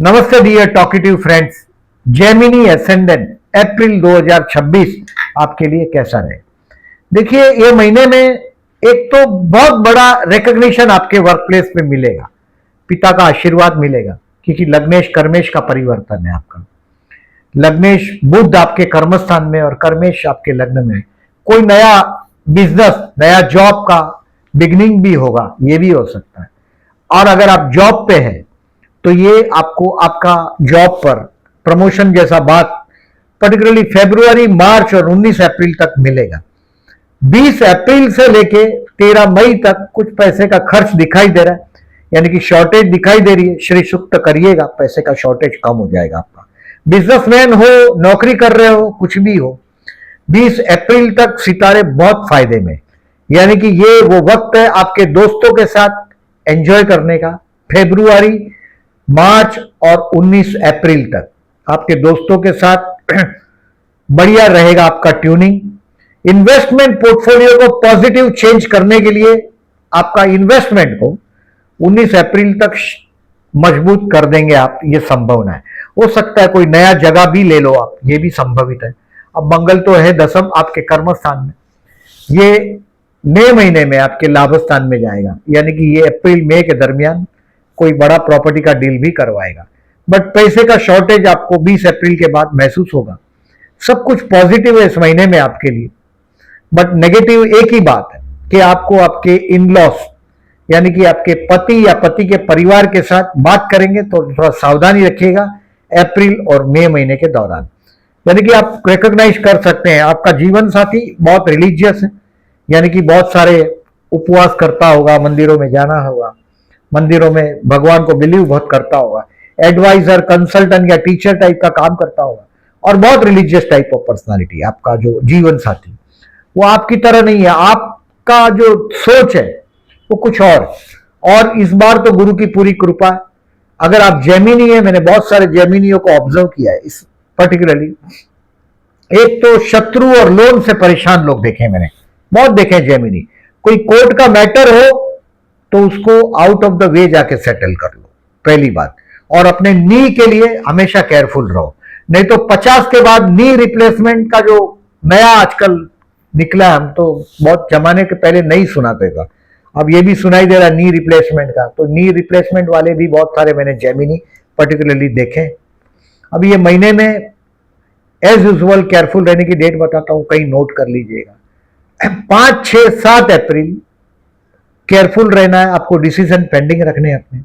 नमस्ते dear talkative friends. Gemini ascendant April 2026 आपके लिए कैसा रहे? देखिए, ये महीने में एक तो बहुत बड़ा रिकॉग्निशन आपके वर्क प्लेस में मिलेगा, पिता का आशीर्वाद मिलेगा, क्योंकि लग्नेश कर्मेश का परिवर्तन है आपका। लग्नेश बुध आपके कर्मस्थान में और कर्मेश आपके लग्न में। कोई नया बिजनेस, नया जॉब का बिगनिंग भी होगा, ये भी हो सकता है। और अगर आप जॉब पे हैं तो ये आपको आपका जॉब पर प्रमोशन जैसा बात पर्टिकुलरली फरवरी, मार्च और 19 अप्रैल तक मिलेगा। 20 अप्रैल से लेके 13 मई तक कुछ पैसे का खर्च दिखाई दे रहा है, यानी कि शॉर्टेज दिखाई दे रही है। श्री सुक्त करिएगा, पैसे का शॉर्टेज कम हो जाएगा आपका। बिजनेसमैन हो, नौकरी कर रहे हो, कुछ भी हो, 20 अप्रैल तक सितारे बहुत फायदे में, यानी कि ये वो वक्त है आपके दोस्तों के साथ एंजॉय करने का। फरवरी, मार्च और 19 अप्रैल तक आपके दोस्तों के साथ बढ़िया रहेगा आपका ट्यूनिंग। इन्वेस्टमेंट पोर्टफोलियो को पॉजिटिव चेंज करने के लिए आपका इन्वेस्टमेंट को 19 अप्रैल तक मजबूत कर देंगे आप, ये संभावना है। हो सकता है कोई नया जगह भी ले लो आप, ये भी संभावित है। अब मंगल तो है दशम आपके कर्म स्थान में, ये मई महीने में आपके लाभ स्थान में जाएगा, यानी कि ये अप्रैल मई के दरमियान कोई बड़ा प्रॉपर्टी का डील भी करवाएगा। बट पैसे का शॉर्टेज आपको 20 अप्रैल के बाद महसूस होगा। सब कुछ पॉजिटिव है इस महीने में आपके लिए, बट नेगेटिव एक ही बात है कि आपको आपके इन लॉस, यानी कि आपके पति या पति के परिवार के साथ बात करेंगे तो थोड़ा सावधानी रखिएगा अप्रैल और मई महीने के दौरान। यानी कि आप रिकॉग्नाइज कर सकते हैं आपका जीवन साथी बहुत रिलीजियस है, यानी कि बहुत सारे उपवास करता होगा, मंदिरों में जाना होगा, मंदिरों में भगवान को बिलीव बहुत करता होगा, एडवाइजर, कंसल्टेंट या टीचर टाइप का काम करता होगा, और बहुत रिलीजियस टाइप ऑफ पर्सनालिटी। आपका जो जीवन साथी वो आपकी तरह नहीं है, आपका जो सोच है वो कुछ और इस बार तो गुरु की पूरी कृपा है। अगर आप जेमिनी है, मैंने बहुत सारे जेमिनियों को ऑब्जर्व किया है इस पर्टिकुलरली। एक तो शत्रु और लोन से परेशान लोग देखे मैंने, बहुत देखे जेमिनी। कोई कोर्ट का मैटर हो तो उसको आउट ऑफ द वे जाके सेटल कर लो, पहली बात। और अपने नी के लिए हमेशा केयरफुल रहो, नहीं तो 50 के बाद नी रिप्लेसमेंट का जो नया आजकल निकला, हम तो बहुत जमाने के पहले नहीं सुनाते था, अब ये भी सुनाई दे रहा नी रिप्लेसमेंट का। तो नी रिप्लेसमेंट वाले भी बहुत सारे मैंने जेमिनी पर्टिकुलरली देखे। अब ये महीने में एज यूजुअल केयरफुल रहने की डेट बताता हूं, कहीं नोट कर लीजिएगा। 5, 6, 7 अप्रैल केयरफुल रहना है आपको, डिसीजन पेंडिंग रखने हैं अपने,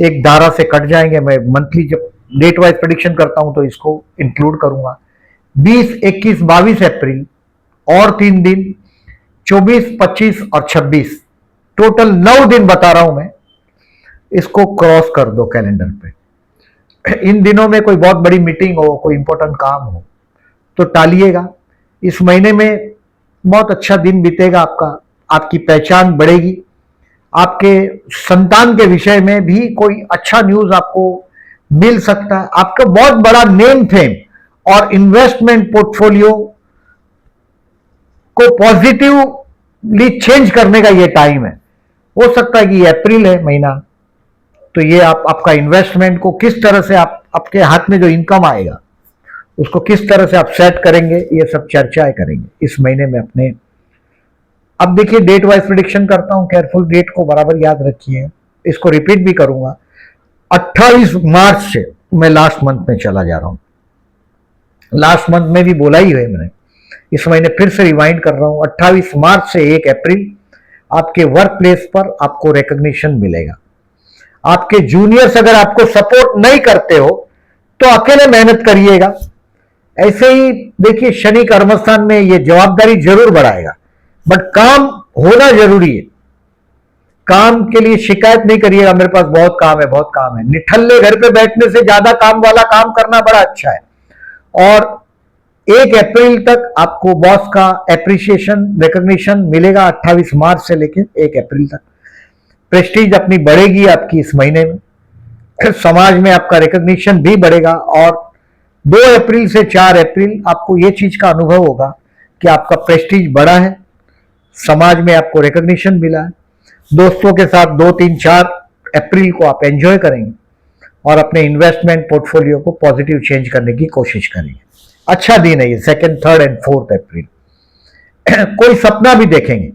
एक धारा से कट जाएंगे। मैं मंथली जब डेट वाइज प्रेडिक्शन करता हूं तो इसको इंक्लूड करूंगा। 20, 21, 22 अप्रैल और 3 दिन, 24, 25 और 26, टोटल 9 दिन बता रहा हूं मैं, इसको क्रॉस कर दो कैलेंडर पे। इन दिनों में कोई बहुत बड़ी मीटिंग हो, कोई इंपॉर्टेंट काम हो तो टालिएगा। इस महीने में बहुत अच्छा दिन बीतेगा आपका, आपकी पहचान बढ़ेगी। आपके संतान के विषय में भी कोई अच्छा न्यूज आपको मिल सकता है। आपका बहुत बड़ा नेम फेम और इन्वेस्टमेंट पोर्टफोलियो को पॉजिटिवली चेंज करने का ये टाइम है। हो सकता है कि ये अप्रैल है महीना, तो ये आपका इन्वेस्टमेंट को किस तरह से आपके हाथ में जो इनकम आएगा उसको किस तरह से आप सेट करेंगे, ये सब चर्चाएं करेंगे इस महीने में अपने। अब देखिए, डेट वाइज प्रेडिक्शन करता हूं, केयरफुल डेट को बराबर याद रखिए, इसको रिपीट भी करूंगा। 28 मार्च से मैं लास्ट मंथ में चला जा रहा हूं। लास्ट मंथ में भी बोला ही है मैंने, इस महीने फिर से रिवाइंड कर रहा हूं। 28 मार्च से 1 अप्रैल आपके वर्क प्लेस पर आपको रिकॉग्निशन मिलेगा। आपके जूनियर्स अगर आपको सपोर्ट नहीं करते हो तो अकेले मेहनत करिएगा। ऐसे ही देखिए, शनि कर्मस्थान में ये जवाबदारी जरूर बढ़ाएगा, बट काम होना जरूरी है। काम के लिए शिकायत नहीं करिएगा, मेरे पास बहुत काम है, बहुत काम है। निठल्ले घर पे बैठने से ज्यादा काम वाला काम करना बड़ा अच्छा है। और 1 अप्रैल तक आपको बॉस का एप्रिसिएशन, रिकॉग्निशन मिलेगा। 28 मार्च से लेकर 1 अप्रैल तक प्रेस्टीज अपनी बढ़ेगी आपकी इस महीने में। समाज में आपका रिकॉग्निशन भी बढ़ेगा। और 2 अप्रैल से 4 अप्रैल आपको ये चीज का अनुभव होगा कि आपका प्रेस्टीज बढ़ा है, समाज में आपको रिकॉग्निशन मिला है। दोस्तों के साथ 2, 3, 4 अप्रैल को आप एंजॉय करेंगे। और अपने इन्वेस्टमेंट पोर्टफोलियो को पॉजिटिव चेंज करने की कोशिश करेंगे। अच्छा दिन है ये 2nd, 3rd एंड 4th अप्रैल। कोई सपना भी देखेंगे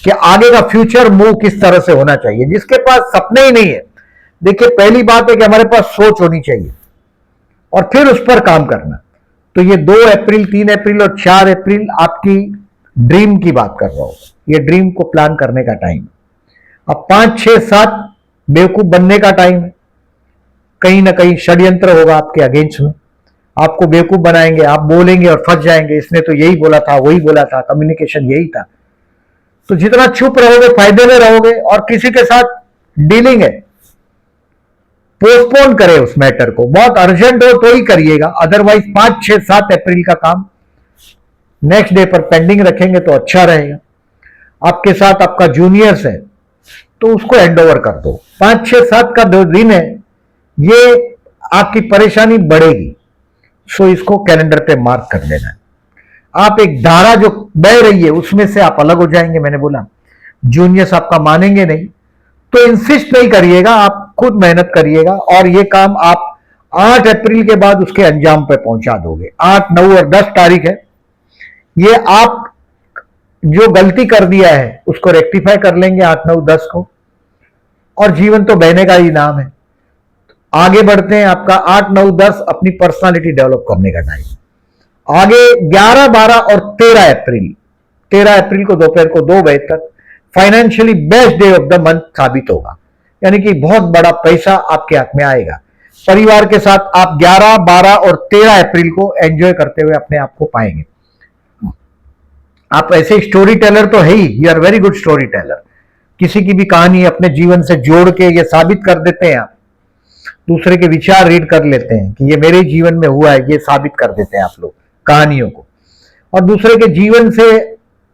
कि आगे का फ्यूचर मूव किस तरह से होना चाहिए। जिसके पास सपने ही नहीं है, देखिए पहली बात है कि हमारे पास सोच होनी चाहिए और फिर उस पर काम करना। तो ये 2 अप्रैल, 3 अप्रैल और 4 अप्रैल आपकी ड्रीम की बात कर रहा हूं। ये ड्रीम को प्लान करने का टाइम। अब 5, 6, 7 बेवकूफ बनने का टाइम है। कहीं ना कहीं षड्यंत्र होगा आपके अगेंस्ट में, आपको बेवकूफ बनाएंगे, आप बोलेंगे और फंस जाएंगे, इसने तो यही बोला था, वही बोला था, कम्युनिकेशन यही था। तो जितना चुप रहोगे फायदे में रहोगे। और किसी के साथ डीलिंग है, पोस्टपोन करें उस मैटर को, बहुत अर्जेंट हो तो ही करिएगा, अदरवाइज 5, 6, 7 अप्रैल का काम नेक्स्ट डे पर पेंडिंग रखेंगे तो अच्छा रहेगा। आपके साथ आपका जूनियर्स है तो उसको हैंड ओवर कर दो। 5, 6, 7 का 2 दिन है, ये आपकी परेशानी बढ़ेगी, सो इसको कैलेंडर पे मार्क कर लेना है। आप एक धारा जो बह रही है उसमें से आप अलग हो जाएंगे। मैंने बोला जूनियर्स आपका मानेंगे नहीं तो इंसिस्ट नहीं करिएगा, आप खुद मेहनत करिएगा और ये काम आप 8 अप्रैल के बाद उसके अंजाम पे पहुंचा दोगे। 8, 9 और 10 तारीख है, ये आप जो गलती कर दिया है उसको रेक्टिफाई कर लेंगे 8, 9, 10 को, और जीवन तो बहने का ही नाम है। आगे बढ़ते हैं। आपका 8, 9, 10 अपनी पर्सनालिटी डेवलप करने का टाइम। आगे 11, 12 और 13 अप्रैल, 13 अप्रैल को दोपहर को 2 बजे तक financially best day of the month साबित होगा, यानी कि बहुत बड़ा पैसा आपके हाथ में आएगा। परिवार के साथ आप 11, 12 और 13 अप्रैल को एंजॉय करते हुए अपने आप को पाएंगे। आप ऐसे स्टोरी टेलर तो है ही, you are very good story teller. किसी की भी कहानी अपने जीवन से जोड़ के ये साबित कर देते हैं। आप दूसरे के विचार रीड कर लेते हैं कि ये मेरे जीवन में हुआ है, ये साबित कर देते हैं आप लोग कहानियों को। और दूसरे के जीवन से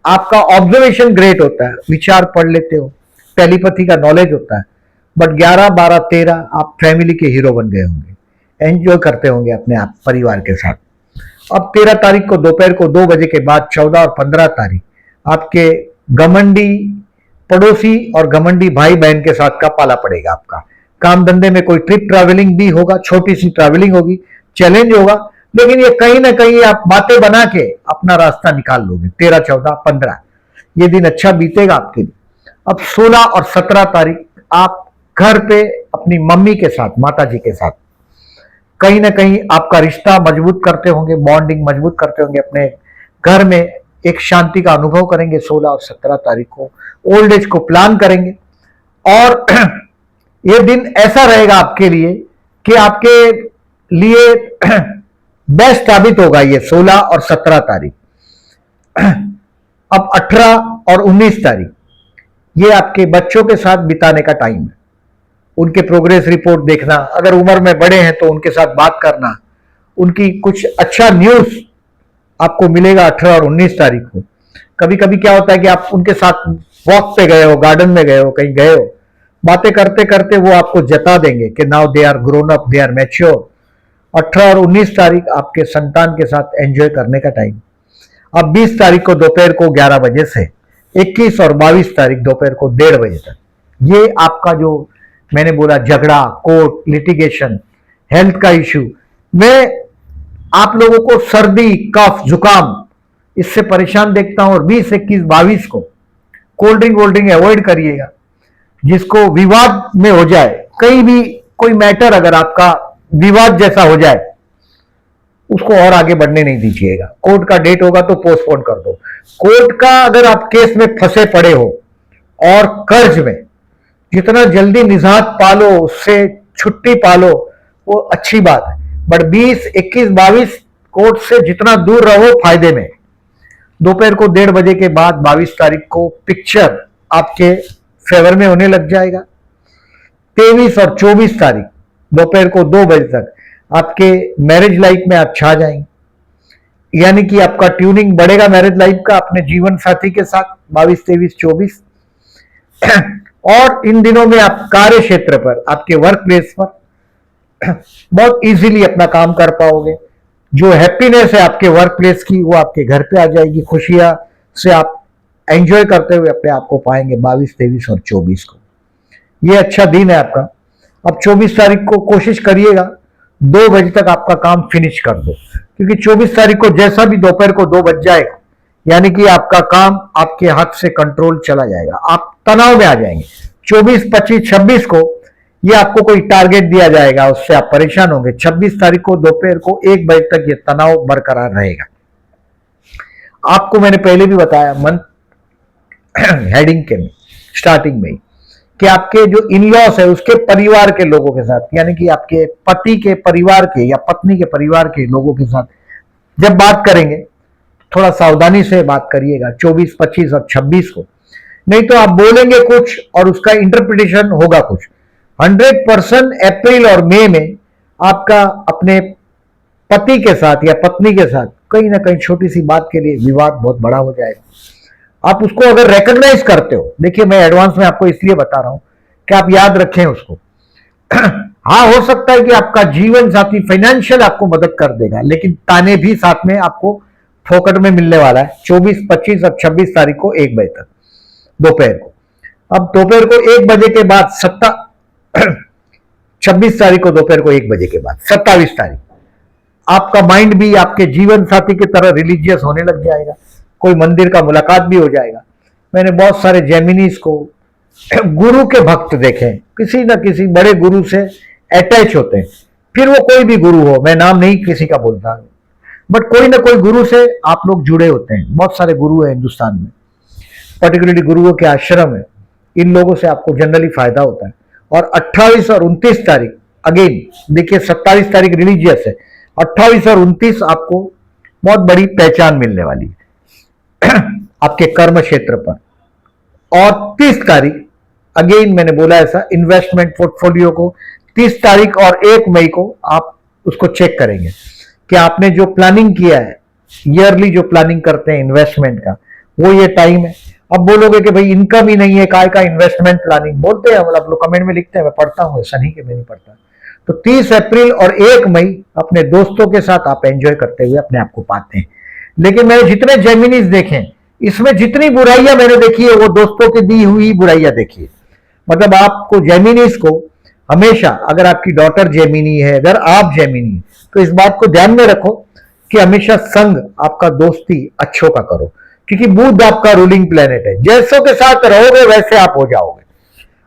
आपका ऑब्जर्वेशन ग्रेट होता है, विचार पढ़ लेते हो, टेलीपैथी का नॉलेज होता है। बट 11, 12, 13 आप फैमिली के हीरो बन गए होंगे, एंजॉय करते होंगे अपने आप परिवार के साथ। अब 13 तारीख को दोपहर को 2 बजे के बाद 14 और 15 तारीख आपके घमंडी पड़ोसी और घमंडी भाई बहन के साथ का पाला पड़ेगा। आपका काम धंधे में कोई ट्रिप ट्रैवलिंग भी होगा, छोटी सी ट्रैवलिंग होगी, चैलेंज होगा, लेकिन ये कहीं ना कहीं आप बातें बना के अपना रास्ता निकाल लोगे। 13, 14, 15 ये दिन अच्छा बीतेगा आपके लिए। अब 16 और 17 तारीख आप घर पे अपनी मम्मी के साथ, माता जी के साथ कहीं ना कहीं आपका रिश्ता मजबूत करते होंगे, बॉन्डिंग मजबूत करते होंगे, अपने घर में एक शांति का अनुभव करेंगे। 16 और 17 तारीख को ओल्ड एज को प्लान करेंगे और ये दिन ऐसा रहेगा आपके लिए कि आपके लिए बेस्ट साबित होगा ये 16 और 17 तारीख। अब 18 और 19 तारीख ये आपके बच्चों के साथ बिताने का टाइम है। उनके प्रोग्रेस रिपोर्ट देखना, अगर उम्र में बड़े हैं तो उनके साथ बात करना, उनकी कुछ अच्छा न्यूज आपको मिलेगा 18 और 19 तारीख को। कभी कभी क्या होता है कि आप उनके साथ वॉक पे गए हो, गार्डन में गए हो, कहीं गए हो, बातें करते करते वो आपको जता देंगे कि now they are grown up, they are mature. 18 और 19 तारीख आपके संतान के साथ एंजॉय करने का टाइम। अब 20 तारीख को दोपहर को 11 बजे से 21 और 22 तारीख दोपहर को 1:30 बजे तक ये आपका जो मैंने बोला झगड़ा, कोर्ट, लिटिगेशन, हेल्थ का इश्यू, मैं आप लोगों को सर्दी, कफ, जुकाम इससे परेशान देखता हूं। और 20, 21, 22 को कोल्ड ड्रिंक अवॉइड करिएगा। जिसको विवाद में हो जाए, कहीं भी कोई मैटर अगर आपका विवाद जैसा हो जाए, उसको और आगे बढ़ने नहीं दीजिएगा। कोर्ट का डेट होगा तो पोस्टपोन कर दो। कोर्ट का अगर आप केस में फंसे पड़े हो और कर्ज में, जितना जल्दी निजात पालो, उससे छुट्टी पालो, वो अच्छी बात है। बट 20, 21, 22 कोर्ट से जितना दूर रहो फायदे में। दोपहर को 1:30 बजे के बाद 22 तारीख को पिक्चर आपके फेवर में होने लग जाएगा। 23 और 24 तारीख दोपहर को 2 बजे तक आपके मैरिज लाइफ में आप छा जाएंगे, यानी कि आपका ट्यूनिंग बढ़ेगा मैरिज लाइफ का अपने जीवन साथी के साथ 22, 23, 24। और इन दिनों में आप कार्य क्षेत्र पर, आपके वर्क प्लेस पर बहुत इजीली अपना काम कर पाओगे। जो हैप्पीनेस है आपके वर्क प्लेस की, वो आपके घर पे आ जाएगी। खुशियां से आप एंजॉय करते हुए अपने आप को पाएंगे 22, 23 और 24 को। ये अच्छा दिन है आपका। अब 24 तारीख को कोशिश करिएगा 2 बजे तक आपका काम फिनिश कर दो, क्योंकि 24 तारीख को जैसा भी दोपहर को 2 बज जाएगा, यानी कि आपका काम आपके हाथ से कंट्रोल चला जाएगा, आप तनाव में आ जाएंगे। 24, 25, 26 को ये आपको कोई टारगेट दिया जाएगा, उससे आप परेशान होंगे। 26 तारीख को दोपहर को 1 बजे तक ये तनाव बरकरार रहेगा। आपको मैंने पहले भी बताया मंथ हेडिंग के में, स्टार्टिंग में ही, कि आपके जो इनलॉस है उसके परिवार के लोगों के साथ, यानी कि आपके पति के परिवार के या पत्नी के परिवार के लोगों के साथ जब बात करेंगे थोड़ा सावधानी से बात करिएगा 24, 25 और 26 को, नहीं तो आप बोलेंगे कुछ और उसका इंटरप्रिटेशन होगा कुछ। 100% अप्रैल और मई में आपका अपने पति के साथ या पत्नी के साथ कहीं ना कहीं छोटी सी बात के लिए विवाद बहुत बड़ा हो जाएगा। आप उसको अगर रिकॉग्नाइज करते हो, देखिए मैं एडवांस में आपको इसलिए बता रहा हूं कि आप याद रखें उसको। हाँ, हो सकता है कि आपका जीवन साथी फाइनेंशियल आपको मदद कर देगा, लेकिन ताने भी साथ में आपको फोकट में मिलने वाला है 24, 25 और 26 तारीख को 1 बजे तक दोपहर को। अब दोपहर को 1 बजे के बाद 26 तारीख को दोपहर को 1 बजे के बाद 27 तारीख आपका माइंड भी आपके जीवन साथी की तरह रिलीजियस होने लग जाएगा, कोई मंदिर का मुलाकात भी हो जाएगा। मैंने बहुत सारे जेमिनीज को गुरु के भक्त देखे, किसी न किसी बड़े गुरु से अटैच होते हैं, फिर वो कोई भी गुरु हो, मैं नाम नहीं किसी का बोलता हूं, बट कोई ना कोई गुरु से आप लोग जुड़े होते हैं। बहुत सारे गुरु हैं हिंदुस्तान में, पर्टिकुलरली गुरुओं के आश्रम है, इन लोगों से आपको जनरली फायदा होता है। और 28 और 29 तारीख अगेन देखिए, 27 तारीख रिलीजियस है, 28 और 29 आपको बहुत बड़ी पहचान मिलने वाली है आपके कर्म क्षेत्र पर। और 30 तारीख अगेन मैंने बोला ऐसा, इन्वेस्टमेंट पोर्टफोलियो को 30 तारीख और 1 मई को आप उसको चेक करेंगे कि आपने जो प्लानिंग किया है, ईयरली जो प्लानिंग करते हैं इन्वेस्टमेंट का, वो ये टाइम है। अब बोलोगे कि भाई इनकम ही नहीं है, काय का इन्वेस्टमेंट प्लानिंग, बोलते हैं मतलब लोग कमेंट में लिखते हैं, मैं पढ़ता हूं, ऐसा नहीं कि मैं नहीं पढ़ता। तो 30 अप्रैल और 1 मई अपने दोस्तों के साथ आप एंजॉय करते हुए अपने आप को पाते हैं। लेकिन मैंने जितने जेमिनीज देखे इसमें जितनी बुराइयां मैंने देखी है वो दोस्तों की दी हुई बुराइयां देखी है। मतलब आपको जेमिनीज को हमेशा, अगर आपकी डॉटर जेमिनी है, अगर आप जेमिनी, तो इस बात को ध्यान में रखो कि हमेशा संग आपका दोस्ती अच्छों का करो, क्योंकि बुध आपका रूलिंग प्लेनेट है। जैसों के साथ रहोगे वैसे आप हो जाओगे।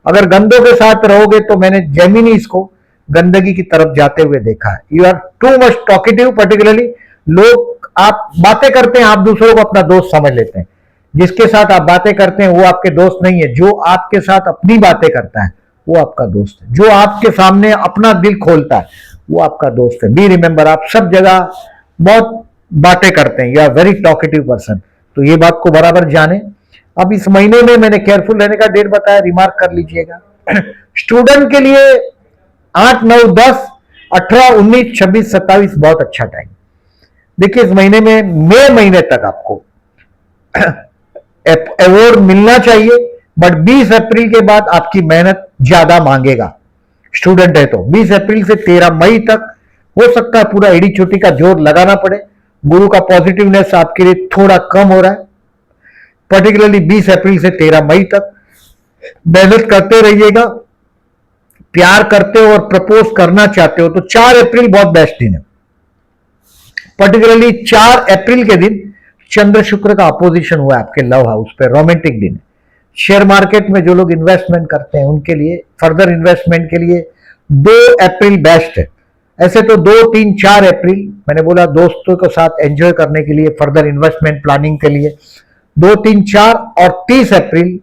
अगर गंदों के साथ रहोगे तो मैंने जेमिनीज को गंदगी की तरफ जाते हुए देखा है। You are too much talkative, particularly लोग, आप बातें करते हैं, आप दूसरों को अपना दोस्त समझ लेते हैं। जिसके साथ आप बातें करते हैं वो आपके दोस्त नहीं है, जो आपके साथ अपनी बातें करता है वो आपका दोस्त है, जो आपके सामने अपना दिल खोलता है वो आपका दोस्त है। बी रिमेंबर, आप सब जगह बहुत बातें करते हैं, you are very talkative person, तो ये बात को बराबर जाने। अब इस महीने में मैंने केयरफुल रहने का डेट बताया, रिमार्क कर लीजिएगा। स्टूडेंट के लिए 8, 9, 10, 18, 19, 26, 27 बहुत अच्छा टाइम। देखिए इस महीने में मई महीने तक आपको अवार्ड मिलना चाहिए, बट 20 अप्रैल के बाद आपकी मेहनत ज्यादा मांगेगा। स्टूडेंट है तो 20 अप्रैल से 13 मई तक हो सकता है पूरा एडी चोटी का जोर लगाना पड़े। गुरु का पॉजिटिवनेस आपके लिए थोड़ा कम हो रहा है, पर्टिकुलरली 20 अप्रैल से 13 मई तक मेहनत करते रहिएगा। प्यार करते हो और प्रपोज करना चाहते हो तो 4 अप्रैल बहुत बेस्ट दिन है। पर्टिकुलरली 4 अप्रैल के दिन चंद्र शुक्र का अपोजिशन हुआ है आपके लव हाउस पे, रोमांटिक दिन है। शेयर मार्केट में जो लोग इन्वेस्टमेंट करते हैं उनके लिए, फर्दर इन्वेस्टमेंट के लिए 2 अप्रैल बेस्ट है। ऐसे तो 2, 3, 4 अप्रैल मैंने बोला दोस्तों के साथ एंजॉय करने के लिए, फर्दर इन्वेस्टमेंट प्लानिंग के लिए 2, 3, 4 और 30 अप्रैल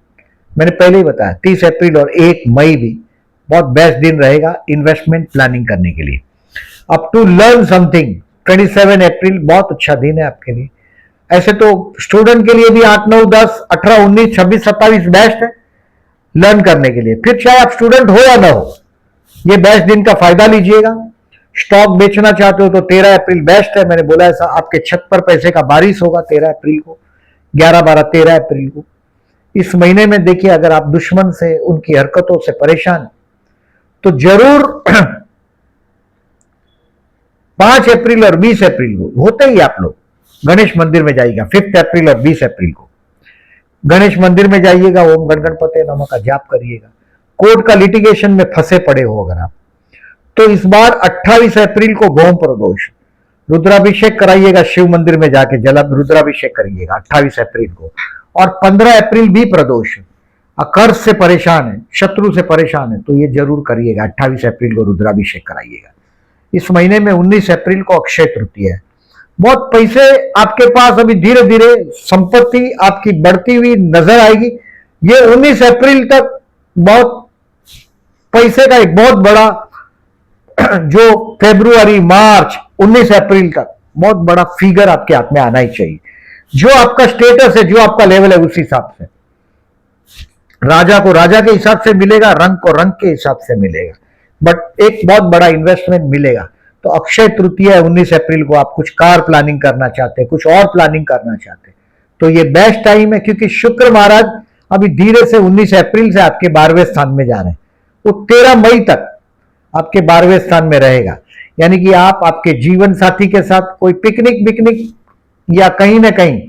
मैंने पहले ही बताया, 30 अप्रैल और 1 मई भी बहुत बेस्ट दिन रहेगा इन्वेस्टमेंट प्लानिंग करने के लिए। अब टू लर्न समथिंग 27 अप्रैल बहुत अच्छा दिन है आपके लिए। ऐसे तो स्टूडेंट के लिए भी 8, 9, 10, 18, 19, 26, 27 बेस्ट है लर्न करने के लिए। फिर चाहे आप स्टूडेंट हो या ना हो, ये बेस्ट दिन का फायदा लीजिएगा। स्टॉक बेचना चाहते हो तो 13 अप्रैल बेस्ट है, मैंने बोला ऐसा। आपके छत पर पैसे का बारिश होगा 13 अप्रैल को, 11, 12, 13 अप्रैल को। इस महीने में देखिए अगर आप दुश्मन से, उनकी हरकतों से परेशान तो जरूर 5 अप्रैल और 20 अप्रैल को होते ही आप लोग गणेश मंदिर में जाइएगा। 5 अप्रैल और 20 अप्रैल को गणेश मंदिर में जाइएगा, ओम गण गणपते नमः का जाप करिएगा। कोर्ट का लिटिगेशन में फंसे पड़े हो अगर आप, तो इस बार 28 अप्रैल को गौम प्रदोष रुद्राभिषेक कराइएगा, शिव मंदिर में जाके जल रुद्राभिषेक करिएगा 28 अप्रैल को। और 15 अप्रैल भी प्रदोष, कर्ज से परेशान है, शत्रु से परेशान है, तो ये जरूर करिएगा, 28 अप्रैल को रुद्राभिषेक कराइएगा। इस महीने में 19 अप्रैल को अक्षय तृतीया है। बहुत पैसे आपके पास अभी धीरे धीरे संपत्ति आपकी बढ़ती हुई नजर आएगी। ये 19 अप्रैल तक बहुत पैसे का एक बहुत बड़ा जो फरवरी मार्च 19 अप्रैल तक बहुत बड़ा फिगर आपके हाथ में आना ही चाहिए। जो आपका स्टेटस है, जो आपका लेवल है, उस हिसाब से राजा को राजा के हिसाब से मिलेगा, रंग को रंग के हिसाब से मिलेगा, बट एक बहुत बड़ा इन्वेस्टमेंट मिलेगा। तो अक्षय तृतीया है 19 अप्रैल को, आप कुछ कार प्लानिंग करना चाहते हैं, कुछ और प्लानिंग करना चाहते हैं, तो ये बेस्ट टाइम है, क्योंकि शुक्र महाराज अभी धीरे से 19 अप्रैल से आपके 12वें स्थान में जा रहे हैं। वो 13 मई तक आपके 12वें स्थान में रहेगा, यानी कि आप आपके जीवन साथी के साथ कोई पिकनिक या कहीं ना कहीं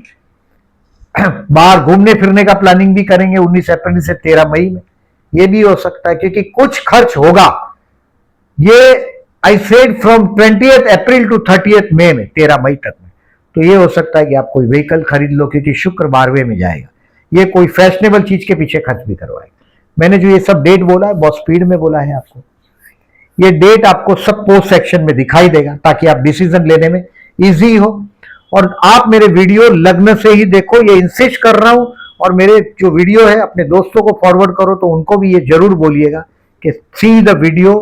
बाहर घूमने फिरने का प्लानिंग भी करेंगे 19 अप्रैल से 13 मई में। ये भी हो सकता है, क्योंकि कुछ खर्च होगा। ये I said from 20 April to 30 May में, 13 मई तक में। तो ये हो सकता है कि आप कोई व्हीकल खरीद लो, क्योंकि शुक्र 12वें में जाएगा। ये कोई फैशनेबल चीज के पीछे खर्च भी करवाएगा। मैंने जो ये सब डेट बोला है बहुत स्पीड में बोला है आपको। ये डेट आपको सब पोस्ट सेक्शन में दिखाई देगा, ताकि आप डिसीजन लेने में इजी हो। और आप मेरे वीडियो लग्न से ही देखो, ये इंसिस्ट कर रहा हूं। और मेरे जो वीडियो है अपने दोस्तों को फॉरवर्ड करो, तो उनको भी ये जरूर बोलिएगा कि सी द वीडियो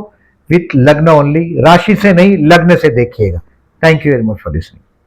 विथ लग्न ओनली, राशि से नहीं लग्न से देखिएगा। Thank you very much for listening.